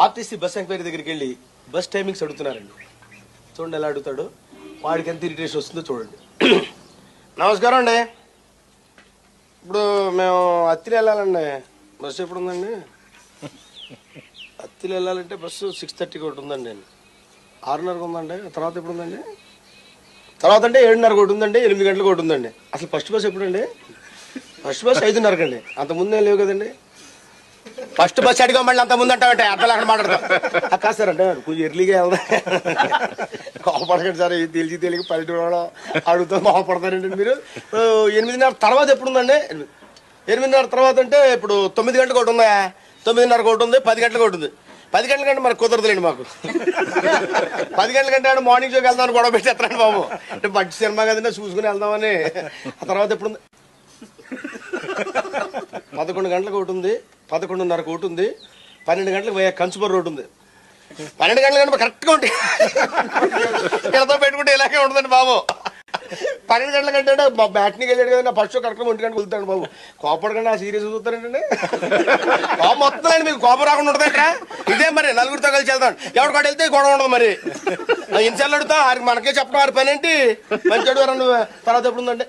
RTC bus enquiry దగ్గరికి వెళ్ళి bus timings అడుగుతున్నారండి. చూడండి ఎలా అడుగుతాడు, వాడికి ఎంత ఇరిటేషన్ వస్తుందో చూడండి. నమస్కారం అండి, ఇప్పుడు మేము అత్తిలి వెళ్ళాలండి, బస్సు ఎప్పుడు ఉందండి? అత్తిలి వెళ్ళాలంటే బస్సు 6:30కి ఒకటి ఉందండి, 6:30కి ఉందండి. తర్వాత ఎప్పుడు ఉందండి? తర్వాత అంటే 7:30కి ఒకటి ఉందండి, 8 గంటలకు ఒకటి ఉందండి. అసలు ఫస్ట్ బస్ ఎప్పుడండి? ఫస్ట్ బస్ 5:30కి అండి. అంత ముందే లేవు కదండి. ఫస్ట్ బస్ అడిగా మళ్ళీ అంత ముందు అంటావంటే అర్థం అక్కడ మాట్లాడతాం కాదు సార్ అంటే కొంచెం ఎర్లీగా వెళ్దా కోపడకండి సార్, తెలిసి పల్లెటూరు అడుగుతా కోపడతారండి మీరు. 8:30 తర్వాత ఎప్పుడు ఉందండి? 8:30 తర్వాత అంటే ఇప్పుడు 9 గంటలకు ఒకటి ఉందా, 9:30కి ఒకటి ఉంది, 10 గంటలకు ఒకటి ఉంది. 10 గంటల కంటే మనకు కుదరదులేండి మాకు. 10 గంటల కంటే మార్నింగ్ షోకి వెళ్దామని గొడవ పెట్టేస్తాను బాబు. అంటే మంచి సినిమా కదండి చూసుకుని వెళ్దామని. ఆ తర్వాత ఎప్పుడు ఉంది? 11 గంటలకు ఒకటి ఉంది, 11:30కి ఒకటి ఉంది, 12 గంటలకు కంచుమర్ రోడ్డు ఉంది. 12 గంటల కంటే కరెక్ట్గా ఉంటాయి, ఇక్కడతో పెట్టుకుంటే ఇలాగే ఉంటుందండి బాబు. 12 గంటల కంటే మా బ్యాట్నికి వెళ్ళాడు కదా, ఫస్ట్ షో కరెక్ట్గా 1 గంటకు వెళ్తాడు బాబు. కోపడకండి, ఆ సీరియస్ చూస్తారంటే కోపం వస్తుందండి మీకు. కోపం రాకుండా ఉంటుందంటే ఇదే మరి నలుగురితో కలిసి వెళ్తాం, ఎవరికాడు వెళ్తే గొడవ ఉండదు. మరి ఇన్సార్లు అడుగుతా మనకే చెప్పడం వారి పని ఏంటి? మంచి అడుగుతారు. తర్వాత ఎప్పుడు ఉందండి?